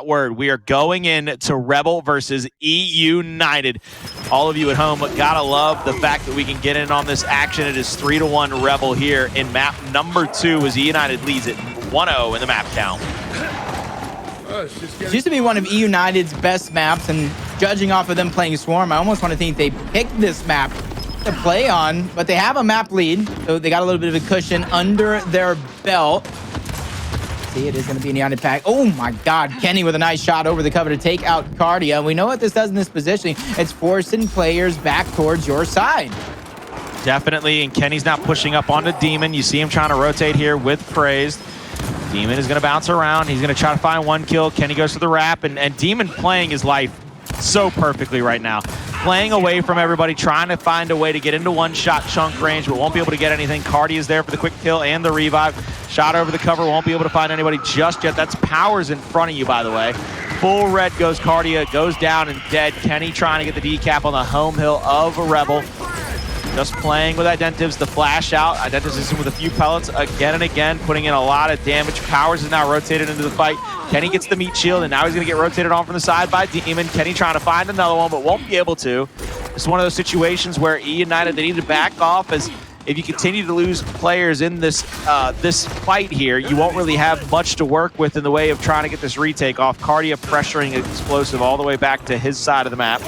got word. We are going in to Rebel versus eUnited. All of you at home gotta love the fact that we can get in on this action. It is 3-1 Rebel here in map number 2 as eUnited leads it 1-0 in the map count. It used to be one of eUnited's best maps, and judging off of them playing Swarm, I almost want to think they picked this map to play on, but they have a map lead, so they got a little bit of a cushion under their belt. See, it is going to be an United pack. Oh my God, Kenny with a nice shot over the cover to take out Kardia. We know what this does in this positioning. It's forcing players back towards your side. Definitely, and Kenny's not pushing up onto Demon. You see him trying to rotate here with Praized. Demon is going to bounce around. He's going to try to find one kill. Kenny goes to the wrap, and Demon playing his life so perfectly right now. Playing away from everybody, trying to find a way to get into one-shot chunk range, but won't be able to get anything. Kardia is there for the quick kill and the revive. Shot over the cover, won't be able to find anybody just yet. That's Powerz in front of you, by the way. Full red goes Kardia, goes down and dead. Kenny trying to get the decap on the home hill of a Rebel. Just playing with Identivez, the flash out. Identivez is in with a few pellets again and again, putting in a lot of damage. Powerz is now rotated into the fight. Kenny gets the meat shield, and now he's going to get rotated on from the side by Demon. Kenny trying to find another one, but won't be able to. It's one of those situations where eUnited, they need to back off, as if you continue to lose players in this this fight here, you won't really have much to work with in the way of trying to get this retake off. Kardia pressuring Xplosive all the way back to his side of the map.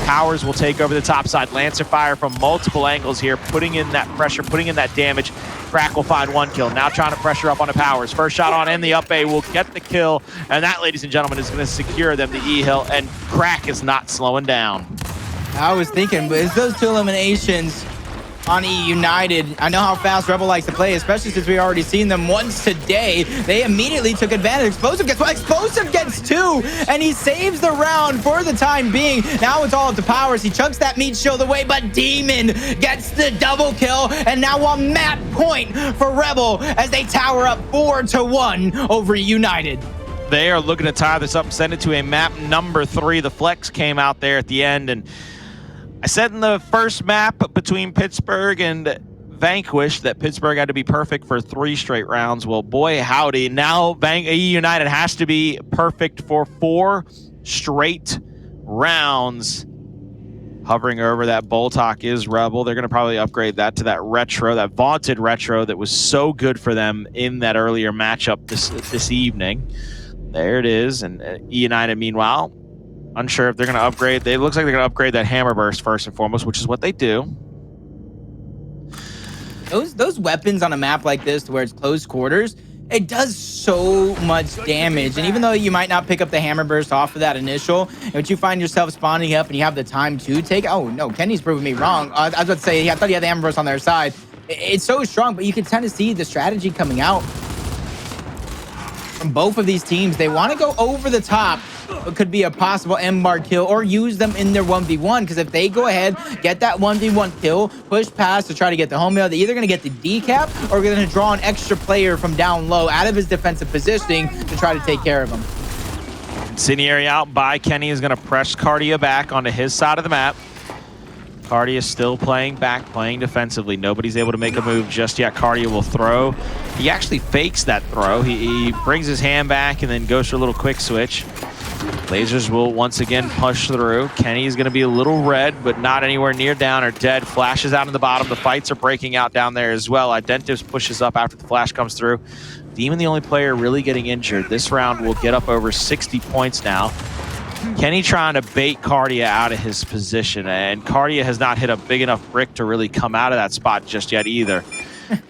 Powerz will take over the top side. Lancer fire from multiple angles here, putting in that pressure, putting in that damage. Crack will find one kill. Now trying to pressure up on the Powerz. First shot on in the up A will get the kill, and that, ladies and gentlemen, is going to secure them the E-Hill, and Crack is not slowing down. I was thinking, but it's those two eliminations on eUnited. I know how fast Rebel likes to play, especially since we already seen them once today. They immediately took advantage. Xplosive gets one. Xplosive gets two, and he saves the round for the time being. Now it's all up to Powerz. He chunks that meat shield away, but Demon gets the double kill, and now a map point for Rebel as they tower up 4-1 over eUnited. They are looking to tie this up and send it to a map number 3. The flex came out there at the end, and I said in the first map between Pittsburgh and Vanquish that Pittsburgh had to be perfect for 3 straight rounds. Well, boy, howdy. Now eUnited has to be perfect for 4 straight rounds. Hovering over that Boltok is Rebel. They're going to probably upgrade that to that retro, that vaunted retro that was so good for them in that earlier matchup this evening. There it is. And eUnited, meanwhile, unsure if they're going to upgrade. It looks like they're going to upgrade that hammer burst first and foremost, which is what they do. Those weapons on a map like this, where it's close quarters, it does so much damage. And even though you might not pick up the hammer burst off of that initial, but you find yourself spawning up and you have the time to take. Oh no, Kenny's proving me wrong. I was about to say, I thought he had the hammer burst on their side. It's so strong, but you can kind of see the strategy coming out from both of these teams. They want to go over the top. It could be a possible M-bar kill, or use them in their 1v1, because if they go ahead, get that 1v1 kill, push past to try to get the home hill, they're either going to get the decap or they're going to draw an extra player from down low out of his defensive positioning to try to take care of him. Incendiary out by Kenny is going to press Kardia back onto his side of the map. Kardia is still playing back, playing defensively. Nobody's able to make a move just yet. Kardia will throw. He actually fakes that throw. He brings his hand back and then goes for a little quick switch. Lasers will once again push through. Kenny is going to be a little red, but not anywhere near down or dead. Flashes out in the bottom. The fights are breaking out down there as well. Identivez pushes up after the flash comes through. Demon, the only player really getting injured. This round will get up over 60 points now. Kenny trying to bait Kardia out of his position, and Kardia has not hit a big enough brick to really come out of that spot just yet either.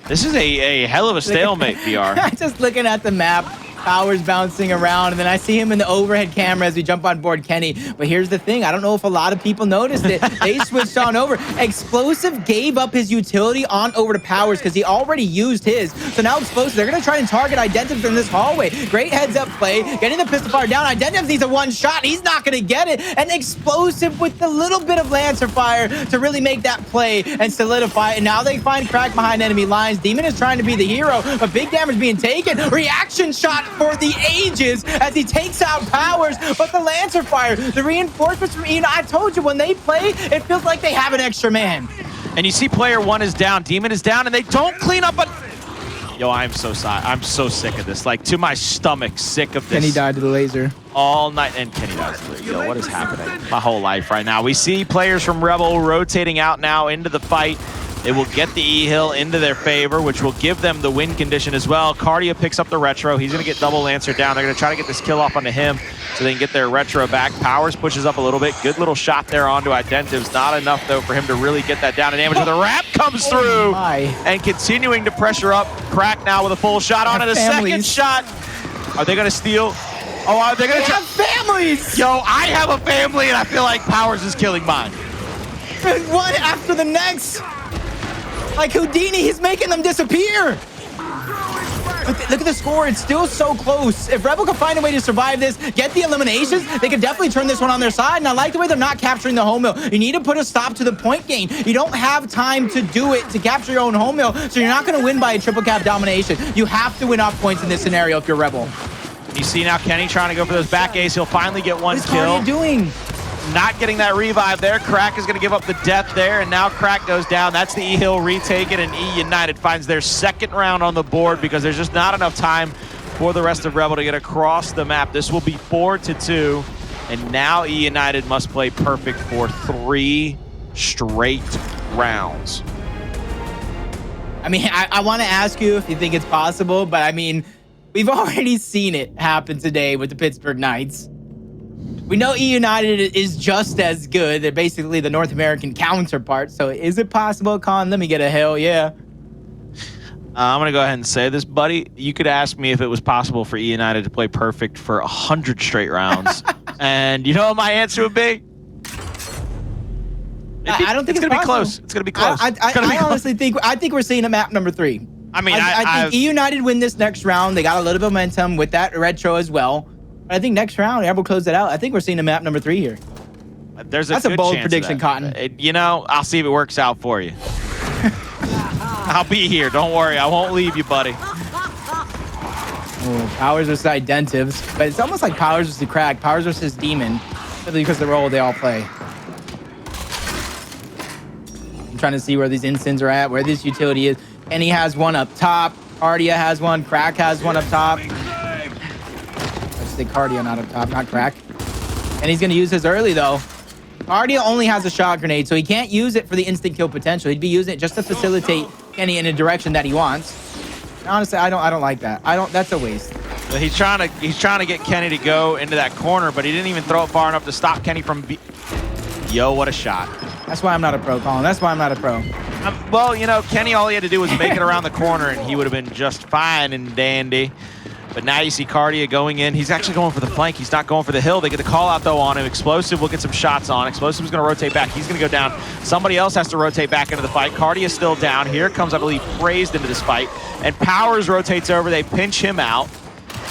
This is a hell of a stalemate, VR. Just looking at the map, Powerz bouncing around, and then I see him in the overhead camera as we jump on board Kenny. But here's the thing, I don't know if a lot of people noticed it. They switched on over. Xplosive gave up his utility on over to Powerz because he already used his. So now Xplosive, they're going to try and target Identivez in this hallway. Great heads up play, getting the pistol fire down. Identivez needs a one shot. He's not going to get it. And Xplosive with a little bit of Lancer fire to really make that play and solidify it. And now they find Crack behind enemy lines. Demon is trying to be the hero, but big damage being taken. Reaction shot for the ages as he takes out Powerz, but the Lancer fire, the reinforcements from eUnited, I told you, when they play, it feels like they have an extra man. And you see player 1 is down, Demon is down, and they don't clean up a... Yo, I'm so sorry. I'm so sick of this. Like, to my stomach, sick of this. Kenny died to the laser. All night. And Kenny dies to the laser. Yo, what is happening? My whole life right now. We see players from Rebel rotating out now into the fight. They will get the E-Hill into their favor, which will give them the win condition as well. Kardia picks up the retro. He's going to get double Lancer down. They're going to try to get this kill off onto him so they can get their retro back. Powerz pushes up a little bit. Good little shot there onto Identivez. Not enough, though, for him to really get that down to damage. But the wrap comes through. And continuing to pressure up. Crack now with a full shot on it. A second shot. Are they going to steal? Oh, are they going to have families? Yo, I have a family, and I feel like Powerz is killing mine. One after the next. Like Houdini, he's making them disappear. Look at the score. It's still so close. If Rebel can find a way to survive this, get the eliminations, they could definitely turn this one on their side. And I like the way they're not capturing the home mill. You need to put a stop to the point gain. You don't have time to do it to capture your own home mill, so you're not going to win by a triple cap domination. You have to win off points in this scenario if you're Rebel. You see now Kenny trying to go for those back A's. He'll finally get one kill. What is Kardia doing? Not getting that revive there. Crack is going to give up the death there, and now Crack goes down. That's the E-Hill retaken, and eUnited finds their second round on the board because there's just not enough time for the rest of Rebel to get across the map. This will be 4-2, and now eUnited must play perfect for 3 straight rounds. I mean, I want to ask you if you think it's possible, but I mean, we've already seen it happen today with the Pittsburgh Knights. We know eUnited is just as good. They're basically the North American counterpart. So is it possible, Con? Let me get a hell yeah. I'm going to go ahead and say this, buddy. You could ask me if it was possible for eUnited to play perfect for 100 straight rounds. And you know what my answer would be? I don't think it's going to be close. It's going to be close. I honestly think we're seeing a map number 3. I mean, I think eUnited win this next round. They got a little bit of momentum with that retro as well. I think next round, Rebel close it out. I think we're seeing a map number 3 here. That's a bold prediction, Cotton. You know, I'll see if it works out for you. I'll be here. Don't worry. I won't leave you, buddy. Oh, Powerz versus Identivez. But it's almost like Powerz versus the Crack. Powerz versus Demon. Simply because of the role they all play. I'm trying to see where these instants are at, where this utility is. And he has one up top. Kardia has one. Crack has one up top. The Kardia not up top, not Crack. And he's going to use his early, though. Kardia only has a shot grenade, so he can't use it for the instant kill potential. He'd be using it just to facilitate Kenny in a direction that he wants. And honestly, I don't like that. That's a waste. Well, he's trying to get Kenny to go into that corner, but he didn't even throw it far enough to stop Kenny from Yo, what a shot. That's why I'm not a pro, Colin. That's why I'm not a pro. Well, you know, Kenny, all he had to do was make it around the corner, and he would have been just fine and dandy. But now you see Kardia going in. He's actually going for the flank. He's not going for the hill. They get the call out, though, on him. Xplosive will get some shots on. Xplosive's going to rotate back. He's going to go down. Somebody else has to rotate back into the fight. Kardia's still down. Here comes, I believe, Praized into this fight. And Powerz rotates over. They pinch him out.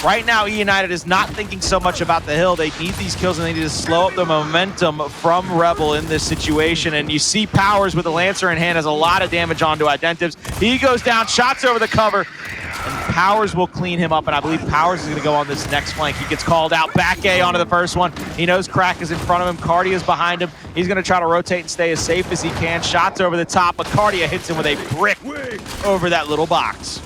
Right now, eUnited is not thinking so much about the hill. They need these kills, and they need to slow up the momentum from Rebel in this situation. And you see Powerz with the Lancer in hand has a lot of damage onto Identivez. He goes down, shots over the cover. And Powerz will clean him up, and I believe Powerz is going to go on this next flank. He gets called out, back A onto the first one. He knows Crack is in front of him. Kardia is behind him. He's going to try to rotate and stay as safe as he can. Shots over the top, but Kardia hits him with a brick over that little box.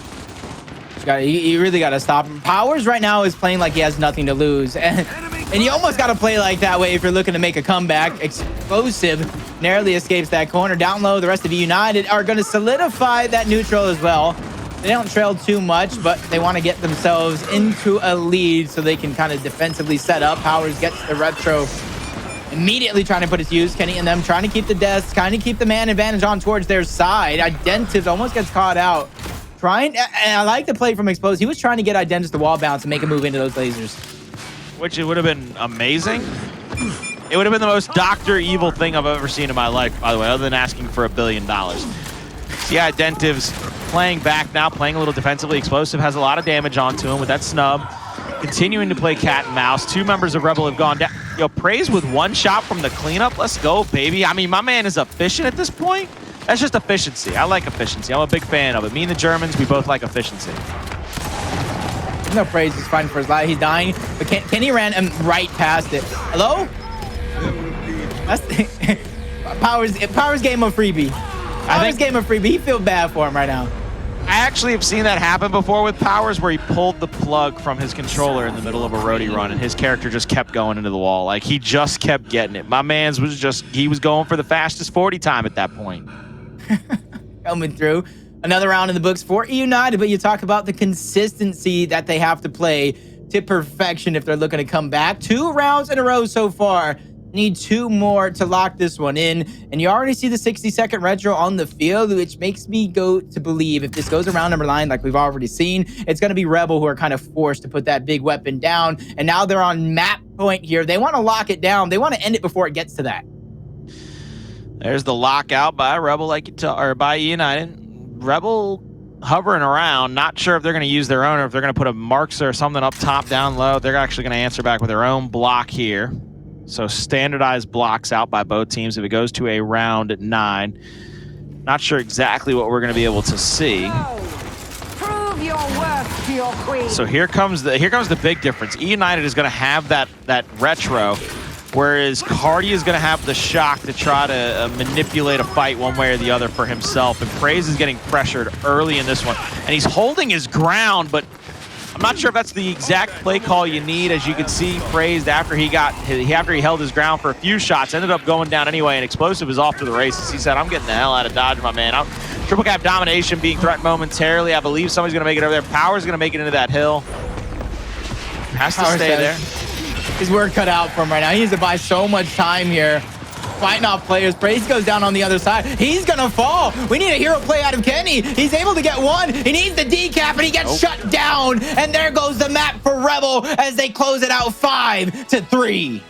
You really got to stop him. Powerz right now is playing like he has nothing to lose. And you almost got to play like that way if you're looking to make a comeback. Xplosive narrowly escapes that corner. Down low, the rest of eUnited are going to solidify that neutral as well. They don't trail too much, but they want to get themselves into a lead so they can kind of defensively set up. Powerz gets the retro, immediately trying to put it to use. Kenny and them trying to keep the deaths, kind of keep the man advantage on towards their side. Identivez almost gets caught out. And I like the play from Xplosive. He was trying to get Identivez to wall bounce and make a move into those lasers. Which it would have been amazing. It would have been the most Dr. Evil thing I've ever seen in my life, by the way, other than asking for $1 billion. So yeah, Identivez playing back now, playing a little defensively. Xplosive has a lot of damage onto him with that snub. Continuing to play cat and mouse. 2 members of Rebel have gone down. Yo, Praized with 1 shot from the cleanup. Let's go, baby. I mean, my man is efficient at this point. That's just efficiency. I like efficiency. I'm a big fan of it. Me and the Germans, we both like efficiency. No, Praized is fighting for his life. He's dying, but Kenny ran him right past it. Hello? That's Powerz game of freebie. Powerz game of freebie. He feels bad for him right now. I actually have seen that happen before with Powerz, where he pulled the plug from his controller in the middle of a roadie run, and his character just kept going into the wall. Like, he just kept getting it. My man's was just, he was going for the fastest 40 time at that point. Coming through. Another round in the books for eUnited, but you talk about the consistency that they have to play to perfection if they're looking to come back. 2 rounds in a row so far. Need 2 more to lock this one in. And you already see the 60-second retro on the field, which makes me go to believe if this goes around number 9, like we've already seen, it's going to be Rebel who are kind of forced to put that big weapon down. And now they're on map point here. They want to lock it down. They want to end it before it gets to that. There's the lockout by Rebel, like you tell, or by eUnited. Rebel hovering around, not sure if they're going to use their own or if they're going to put a marks or something up top, down low. They're actually going to answer back with their own block here. So standardized blocks out by both teams if it goes to a round 9. Not sure exactly what we're going to be able to see. Prove your worth to your queen. So here comes the big difference. eUnited is going to have that retro, whereas Kardia is going to have the shock to try to manipulate a fight one way or the other for himself. And Praized is getting pressured early in this one, and he's holding his ground, but I'm not sure if that's the exact play call you need. As you can see, Praized, after he held his ground for a few shots, ended up going down anyway, and Xplosive is off to the races. He said, I'm getting the hell out of Dodge, my man. Triple cap domination being threatened momentarily. I believe somebody's going to make it over there. Powerz going to make it into that hill. Has to stay there. His work cut out for him right now. He needs to buy so much time here. Fighting off players. Praized goes down on the other side. He's gonna fall. We need a hero play out of Kenny. He's able to get one. He needs the decap, and he gets shut down. And there goes the map for Rebel as they close it out 5-3.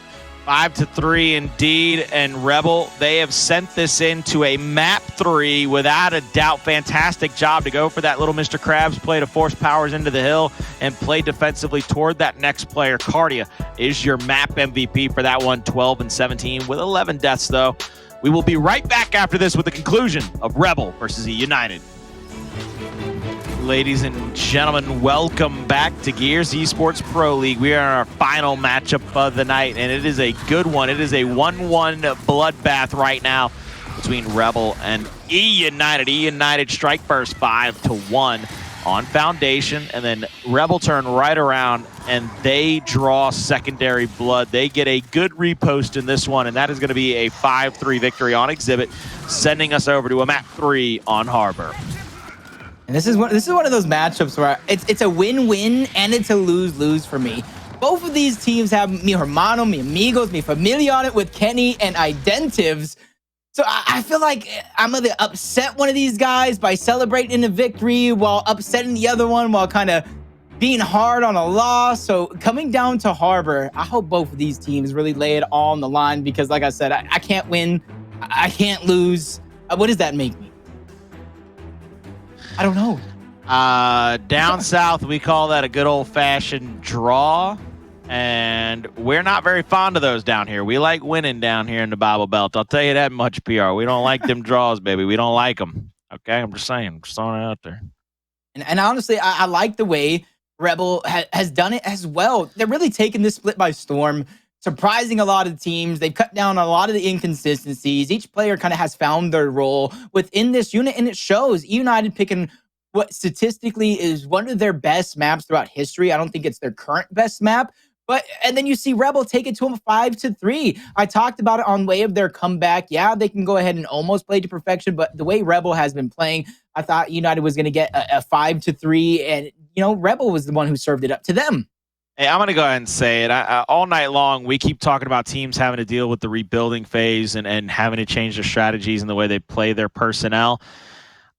5-3 indeed, and Rebel, they have sent this into a map 3 without a doubt. Fantastic job to go for that little Mr. Krabs play to force Powerz into the hill and play defensively toward that next player. Kardia is your map MVP for that one, 12-17 with 11 deaths though. We will be right back after this with the conclusion of Rebel versus eUnited. Ladies and gentlemen, welcome back to Gears Esports Pro League. We are in our final matchup of the night, and it is a good one. It is a 1-1 bloodbath right now between Rebel and eUnited. eUnited strike first 5-1 on Foundation, and then Rebel turn right around, and they draw secondary blood. They get a good repost in this one, and that is going to be a 5-3 victory on Exhibit, sending us over to a map 3 on Harbor. And this is one of those matchups where it's a win-win and it's a lose-lose for me. Both of these teams have mi hermano, mi amigos, mi familia on it with Kenny and Identivez. So I feel like I'm going to upset one of these guys by celebrating a victory while upsetting the other one while kind of being hard on a loss. So coming down to Harbor, I hope both of these teams really lay it all on the line because, like I said, I can't win. I can't lose. What does that make me? I don't know. Down south, we call that a good old-fashioned draw, and we're not very fond of those down here. We like winning down here in the Bible Belt. I'll tell you that much, PR. We don't like them draws, baby. We don't like them. Okay, I'm just saying. I'm just throwing it out there. And honestly, I like the way Rebel has done it as well. They're really taking this split by storm, surprising a lot of teams. They've cut down a lot of the inconsistencies. Each player kind of has found their role within this unit, and it shows. eUnited picking what statistically is one of their best maps throughout history. I don't think it's their current best map, and then you see Rebel take it to them 5-3. I talked about it on way of their comeback. Yeah, they can go ahead and almost play to perfection, but the way Rebel has been playing, I thought United was going to get a 5-3, and Rebel was the one who served it up to them. Hey, I'm going to go ahead and say it. All night long, we keep talking about teams having to deal with the rebuilding phase and having to change their strategies and the way they play their personnel.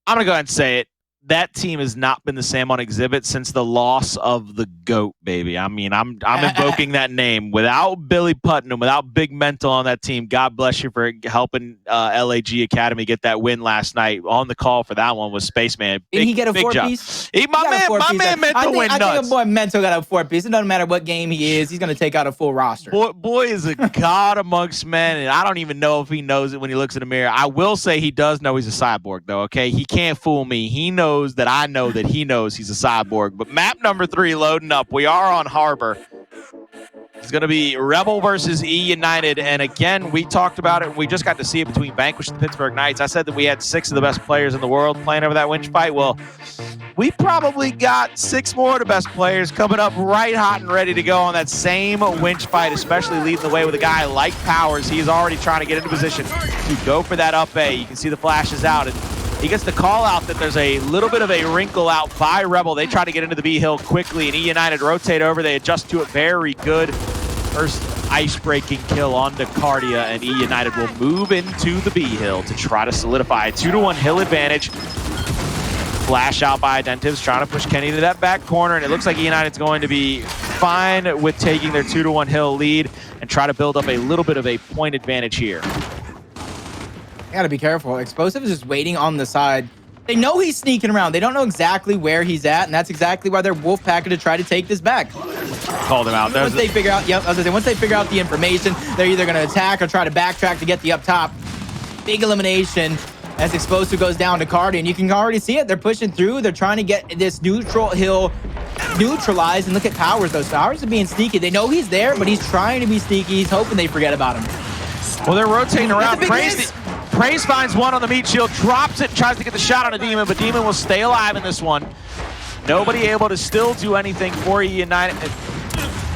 I'm going to go ahead and say it. That team has not been the same on Exhibit since the loss of the GOAT, baby. I mean, I'm invoking that name. Without Billy Putnam, without Big Mental on that team, God bless you for helping LAG Academy get that win last night. On the call for that one was Spaceman. Did he get a 4-piece? My man Mental went nuts. I think a boy Mental got a 4-piece. It doesn't matter what game he is. He's going to take out a full roster. Boy is a god amongst men, and I don't even know if he knows it when he looks in the mirror. I will say he does know he's a cyborg, though, okay? He can't fool me. He knows that I know that he knows he's a cyborg. But map number 3 loading up. We are on Harbor. It's going to be Rebel versus eUnited. And again, we talked about it. We just got to see it between Vanquish and the Pittsburgh Knights. I said that we had 6 of the best players in the world playing over that winch fight. Well, we probably got 6 more of the best players coming up right hot and ready to go on that same winch fight, especially leading the way with a guy like Powerz. He is already trying to get into position to go for that up A. You can see the flashes out, and he gets the call out that there's a little bit of a wrinkle out by Rebel. They try to get into the B hill quickly, and eUnited rotate over. They adjust to it very good. First ice-breaking kill onto Kardia, and eUnited will move into the B hill to try to solidify a 2-to-1 hill advantage. Flash out by Identivez, trying to push Kenny to that back corner, and it looks like eUnited's going to be fine with taking their 2-to-1 hill lead and try to build up a little bit of a point advantage here. You gotta be careful. Xplosive is just waiting on the side. They know he's sneaking around. They don't know exactly where he's at, and that's exactly why they're wolf packing to try to take this back. Called him out. Once they figure out, yep, I was gonna say, once they figure out the information, they're either gonna attack or try to backtrack to get the up top. Big elimination as Xplosive goes down to Kardia, and you can already see it. They're pushing through. They're trying to get this neutral hill neutralized, and look at Powerz, though. Powerz is being sneaky. They know he's there, but he's trying to be sneaky. He's hoping they forget about him. Well, they're rotating around. Praized finds one on the meat shield, drops it, tries to get the shot on a Demon, but Demon will stay alive in this one. Nobody able to still do anything for eUnited.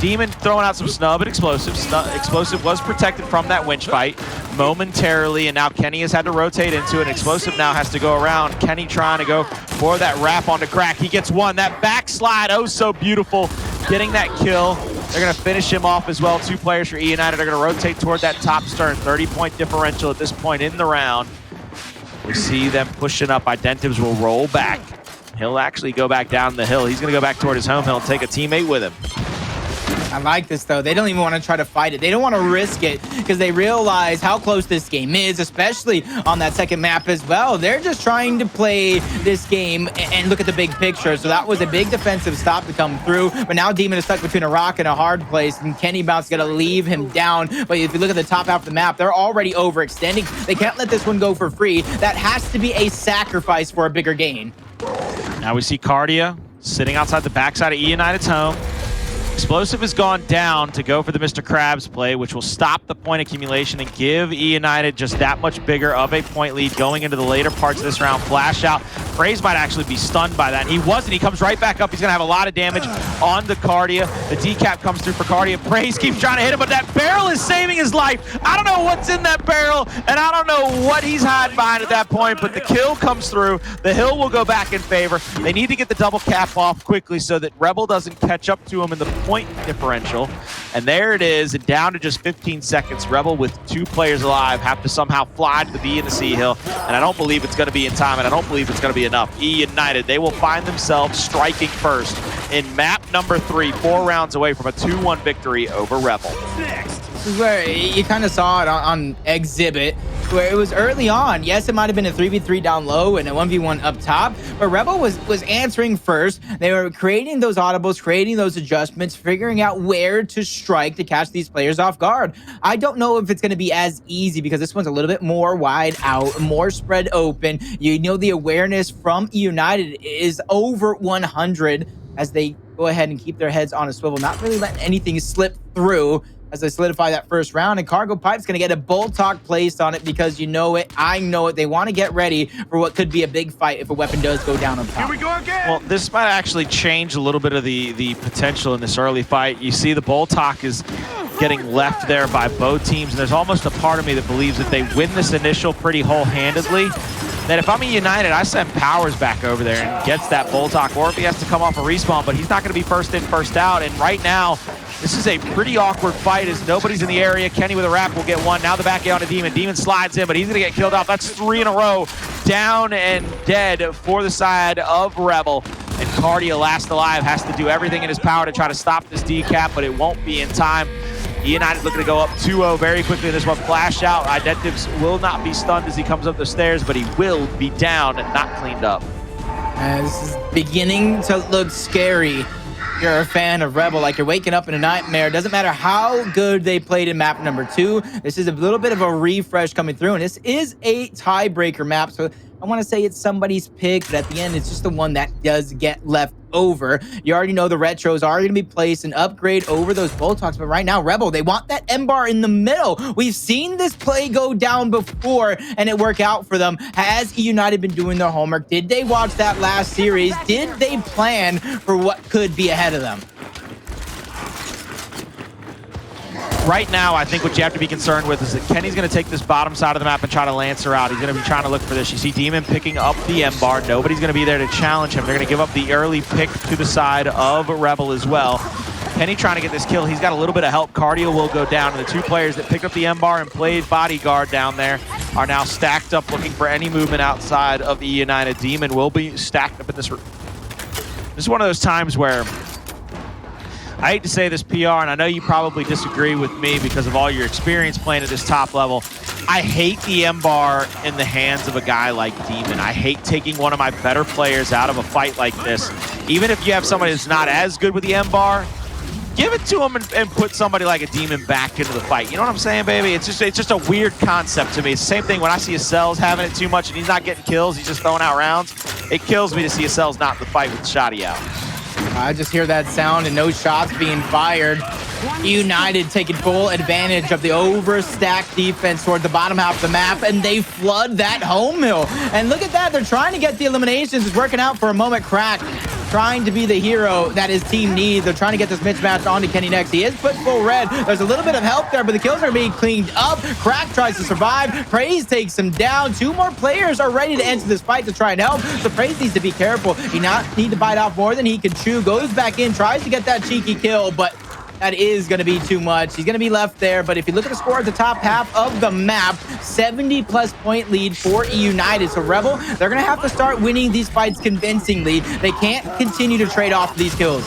Demon throwing out some snub at Xplosive. Xplosive was protected from that winch fight momentarily, and now Kenny has had to rotate into it. Xplosive now has to go around. Kenny trying to go for that wrap onto Crack. He gets one. That backslide, oh so beautiful, getting that kill. They're going to finish him off as well. 2 players for eUnited are going to rotate toward that top stern. 30-point differential at this point in the round. We see them pushing up. Identivez will roll back. He'll actually go back down the hill. He's going to go back toward his home hill and take a teammate with him. I like this, though. They don't even want to try to fight it. They don't want to risk it because they realize how close this game is, especially on that second map as well. They're just trying to play this game and look at the big picture. So that was a big defensive stop to come through. But now Demon is stuck between a rock and a hard place, and Kenny Bounce going to leave him down. But if you look at the top half of the map, they're already overextending. They can't let this one go for free. That has to be a sacrifice for a bigger gain. Now we see Kardia sitting outside the backside of eUnited's home. Xplosive has gone down to go for the Mr. Krabs play, which will stop the point accumulation and give eUnited just that much bigger of a point lead going into the later parts of this round. Flash out. Praized might actually be stunned by that. He wasn't. He comes right back up. He's going to have a lot of damage on the Kardia. The decap comes through for Kardia. Praized keeps trying to hit him, but that barrel is saving his life. I don't know what's in that barrel, and I don't know what he's hiding behind at that point, but the kill comes through. The hill will go back in favor. They need to get the double cap off quickly so that Rebel doesn't catch up to him in the point differential. And there it is, and down to just 15 seconds. Rebel with 2 players alive have to somehow fly to the B and the C hill, and I don't believe it's going to be in time, and I don't believe it's going to be enough. eUnited, they will find themselves striking first in map number 3, 4 rounds away from a 2-1 victory over Rebel. This is where you kind of saw it on Exhibit, where it was early on. Yes, it might have been a 3v3 down low and a 1v1 up top, but Rebel was answering first. They were creating those audibles, creating those adjustments, figuring out where to strike to catch these players off guard. I don't know if it's going to be as easy because this one's a little bit more wide out, more spread open. You know, the awareness from eUnited is over 100 as they go ahead and keep their heads on a swivel, not really letting anything slip through as they solidify that first round. And Cargo Pipe's going to get a bull talk placed on it because you know it, I know it. They want to get ready for what could be a big fight if a weapon does go down on top. Here we go again. Well, this might actually change a little bit of the potential in this early fight. You see the bull talk is getting left there by both teams, and there's almost a part of me that believes that they win this initial pretty whole-handedly. That if I'm eUnited, I send Powerz back over there and gets that bull talk, or if he has to come off a respawn, but he's not going to be first in, first out. And right now, this is a pretty awkward fight as nobody's in the area. Kenny with a wrap will get one. Now the back out to Demon. Demon slides in, but he's going to get killed off. That's 3 in a row. Down and dead for the side of Rebel. And Kardia, last alive, has to do everything in his power to try to stop this decap, but it won't be in time. eUnited looking to go up 2-0 very quickly in this one. Flash out. Identivez will not be stunned as he comes up the stairs, but he will be down and not cleaned up. This is beginning to look scary. You're a fan of Rebel, like you're waking up in a nightmare. Doesn't matter how good they played in map number 2. This is a little bit of a refresh coming through, and this is a tiebreaker map. So I want to say it's somebody's pick, but at the end, it's just the one that does get left over. You already know the retros are going to be placed and upgrade over those Boltox, but right now, Rebel, they want that M-bar in the middle. We've seen this play go down before and it work out for them. Has eUnited been doing their homework? Did they watch that last series? Did they plan for what could be ahead of them? Right now, I think what you have to be concerned with is that Kenny's going to take this bottom side of the map and try to lance her out. He's going to be trying to look for this. You see Demon picking up the M-bar. Nobody's going to be there to challenge him. They're going to give up the early pick to the side of Rebel as well. Kenny trying to get this kill. He's got a little bit of help. Kardia will go down. And the two players that picked up the M-bar and played bodyguard down there are now stacked up looking for any movement outside of eUnited. Demon will be stacked up in this room. This is one of those times where I hate to say this, PR, and I know you probably disagree with me because of all your experience playing at this top level. I hate the M-bar in the hands of a guy like Demon. I hate taking one of my better players out of a fight like this. Even if you have somebody that's not as good with the M-bar, give it to him and put somebody like a Demon back into the fight. You know what I'm saying, baby? It's just a weird concept to me. It's the same thing when I see a Cells having it too much and he's not getting kills, he's just throwing out rounds. It kills me to see a Cells not in the fight with Shotty out. I just hear that sound and no shots being fired. eUnited taking full advantage of the overstacked defense toward the bottom half of the map, and they flood that home hill. And look at that, they're trying to get the eliminations. It's working out for a moment. Crack trying to be the hero that his team needs. They're trying to get this mismatch onto Kenny next. He is put full red. There's a little bit of help there, but the kills are being cleaned up. Crack tries to survive. Praized takes him down. Two more players are ready to enter this fight to try and help. So Praized needs to be careful. He not need to bite off more than he can chew. Goes back in, tries to get that cheeky kill, but that is going to be too much. He's going to be left there, but if you look at the score at the top half of the map, 70+ point lead for eUnited. So Rebel, they're going to have to start winning these fights convincingly. They can't continue to trade off these kills.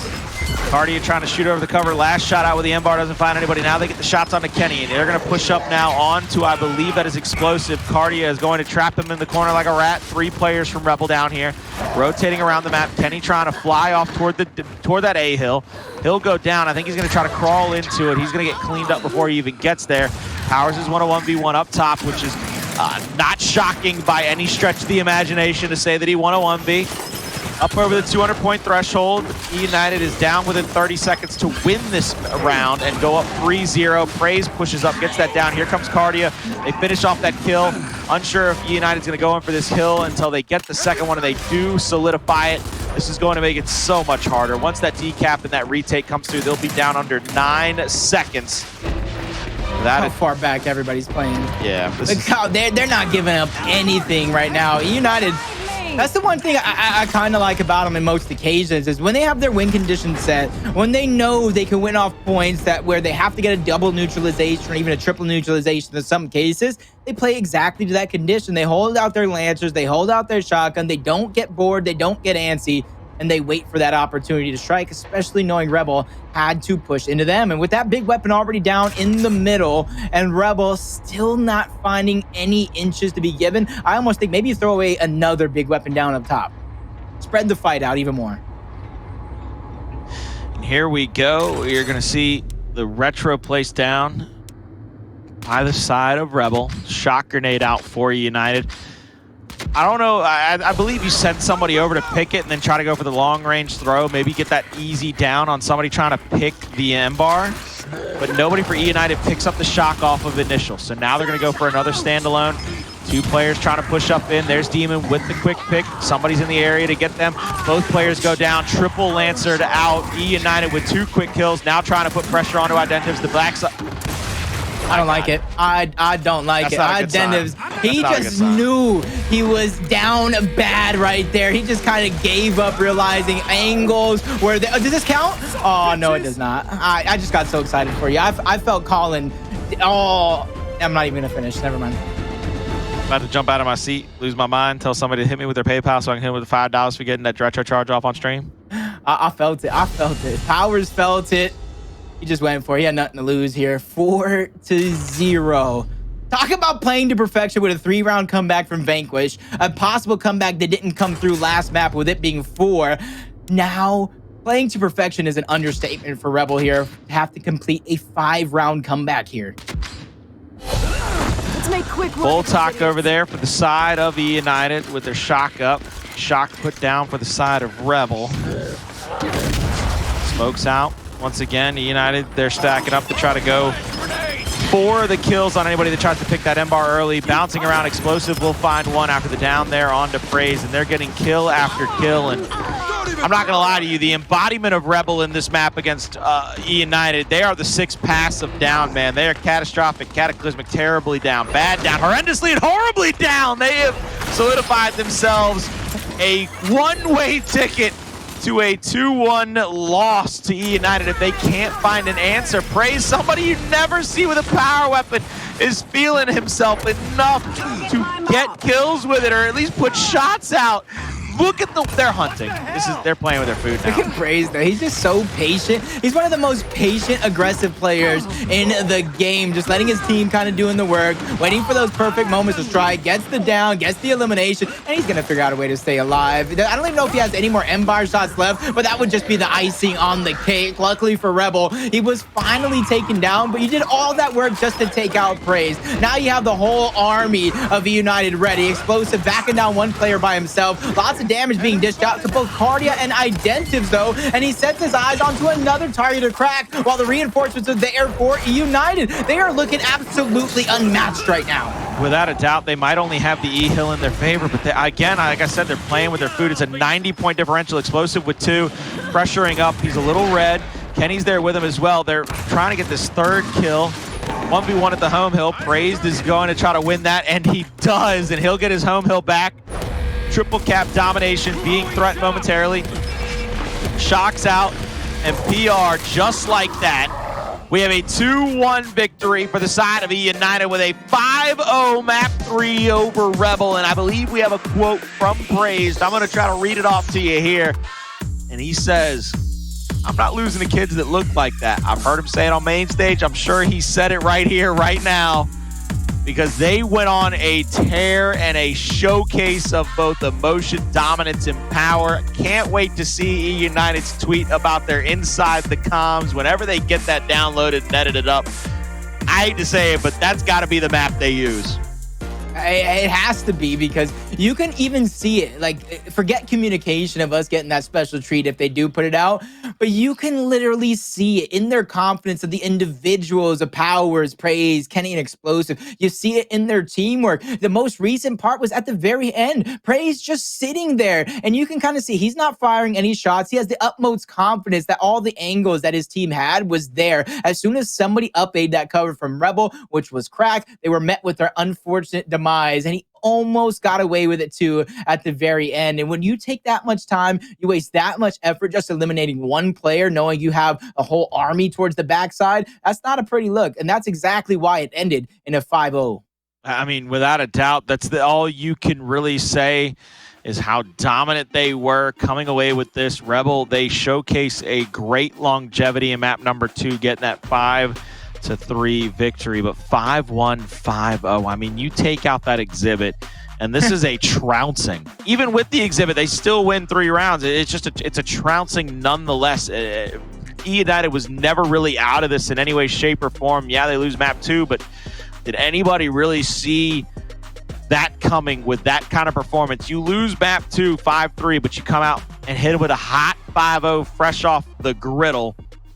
Kardia trying to shoot over the cover. Last shot out with the M-bar, doesn't find anybody. Now they get the shots onto Kenny, and they're going to push up now on to, I believe that is Xplosive. Kardia is going to trap him in the corner like a rat. 3 players from Rebel down here, rotating around the map. Kenny trying to fly off toward that A hill. He'll go down. I think he's going to try to crawl into it. He's going to get cleaned up before he even gets there. Powerz is 1v1 up top, which is not shocking by any stretch of the imagination to say that he won a 1v. Up over the 200-point threshold. eUnited is down within 30 seconds to win this round and go up 3-0. Praized pushes up, gets that down. Here comes Kardia. They finish off that kill. Unsure if eUnited's going to go in for this hill until they get the second one, and they do solidify it. This is going to make it so much harder. Once that decap and that retake comes through, they'll be down under 9 seconds. How far back everybody's playing. Yeah. They're not giving up anything right now. eUnited, that's the one thing I kind of like about them in most occasions is when they have their win conditions set, when they know they can win off points that where they have to get a double neutralization or even a triple neutralization in some cases, they play exactly to that condition. They hold out their lancers, they hold out their shotgun, they don't get bored, they don't get antsy, and they wait for that opportunity to strike, especially knowing Rebel had to push into them. And with that big weapon already down in the middle and Rebel still not finding any inches to be given, I almost think maybe you throw away another big weapon down up top. Spread the fight out even more. And here we go. You're going to see the retro placed down by the side of Rebel. Shock grenade out for eUnited. I don't know. I believe you sent somebody over to pick it and then try to go for the long-range throw. Maybe get that easy down on somebody trying to pick the M-bar. But nobody for eUnited picks up the shock off of initial. So now they're going to go for another standalone. 2 players trying to push up in. There's Demon with the quick pick. Somebody's in the area to get them. Both players go down. Triple Lancered out. eUnited with 2 quick kills. Now trying to put pressure onto Identivez. The black side. I don't like it. I don't like it. Identivez, he just knew he was down bad right there. He just kind of gave up, realizing angles where they, does this count? Oh, no, it does not. I just got so excited for you. I felt Colin. Oh, I'm not even going to finish. Never mind. About to jump out of my seat, lose my mind, tell somebody to hit me with their PayPal so I can hit them with the $5 for getting that retro charge off on stream. I felt it. I felt it. Powerz felt it. He just went for it. He had nothing to lose here. 4-0. Talk about playing to perfection with a 3-round comeback from Vanquish. A possible comeback that didn't come through last map with it being 4. Now, playing to perfection is an understatement for Rebel here. Have to complete a 5-round comeback here. Let's make quick work. Bull talk over there for the side of eUnited with their shock up. Shock put down for the side of Rebel. Smokes out. Once again, eUnited, they're stacking up to try to go for the kills on anybody that tries to pick that M-bar early. Bouncing around, Xplosive will find one after the down there onto Praized, and they're getting kill after kill. And I'm not going to lie to you, the embodiment of Rebel in this map against eUnited, they are the 6th passive down, man. They are catastrophic, cataclysmic, terribly down, bad down, horrendously and horribly down. They have solidified themselves a one-way ticket to a 2-1 loss to eUnited if they can't find an answer. Praized, somebody you never see with a power weapon, is feeling himself enough to get kills with it, or at least put shots out. Look at they're hunting. They're playing with their food now. Look at Praized though. He's just so patient. He's one of the most patient, aggressive players in the game. Just letting his team kind of doing the work, waiting for those perfect moments to strike, gets the down, gets the elimination, and he's gonna figure out a way to stay alive. I don't even know if he has any more M-bar shots left, but that would just be the icing on the cake. Luckily for Rebel, he was finally taken down, but you did all that work just to take out Praized. Now you have the whole army of eUnited ready. Xplosive backing down one player by himself. Lots of damage being dished out to both Kardia and Identivez though, and he sets his eyes onto another target to crack while the reinforcements are there for eUnited. They are looking absolutely unmatched right now. Without a doubt, they might only have the E-Hill in their favor, but again, like I said, they're playing with their food. It's a 90-point differential. Xplosive with 2, pressuring up. He's a little red. Kenny's there with him as well. They're trying to get this 3rd kill. 1v1 at the home hill. Praized is going to try to win that, and he does, and he'll get his home hill back. Triple cap domination being threatened momentarily. Shocks out, and PR just like that. We have a 2-1 victory for the side of eUnited with a 5-0 map 3 over Rebel. And I believe we have a quote from Praized. I'm going to try to read it off to you here. And he says, "I'm not losing to kids that look like that." I've heard him say it on main stage. I'm sure he said it right here, right now, because they went on a tear and a showcase of both emotion, dominance, and power. Can't wait to see eUnited's tweet about their inside the comms whenever they get that downloaded and edited up. I hate to say it, but that's got to be the map they use. It has to be, because you can even see it. Like, forget communication of us getting that special treat if they do put it out, but you can literally see it in their confidence of the individuals of Powerz, Praized, Kenny, and Xplosive. You see it in their teamwork. The most recent part was at the very end. Praized just sitting there, and you can kind of see he's not firing any shots. He has the utmost confidence that all the angles that his team had was there. As soon as somebody up-A'd that cover from Rebel, which was cracked, they were met with their unfortunate demise, and he almost got away with it too at the very end. And when you take that much time, you waste that much effort just eliminating one player, knowing you have a whole army towards the backside, that's not a pretty look. And that's exactly why it ended in a 5-0. I mean, without a doubt, that's all you can really say is how dominant they were coming away with this. Rebel, they showcase a great longevity in map number 2, getting that 5-3 victory, but 5-1, 5-0. I mean, you take out that exhibit, and this is a trouncing. Even with the exhibit, they still win 3 rounds. It's just it's a trouncing nonetheless. eUnited was never really out of this in any way, shape, or form. Yeah, they lose map 2, but did anybody really see that coming with that kind of performance? You lose map 2, 5-3, but you come out and hit it with a hot 5-0 fresh off the griddle.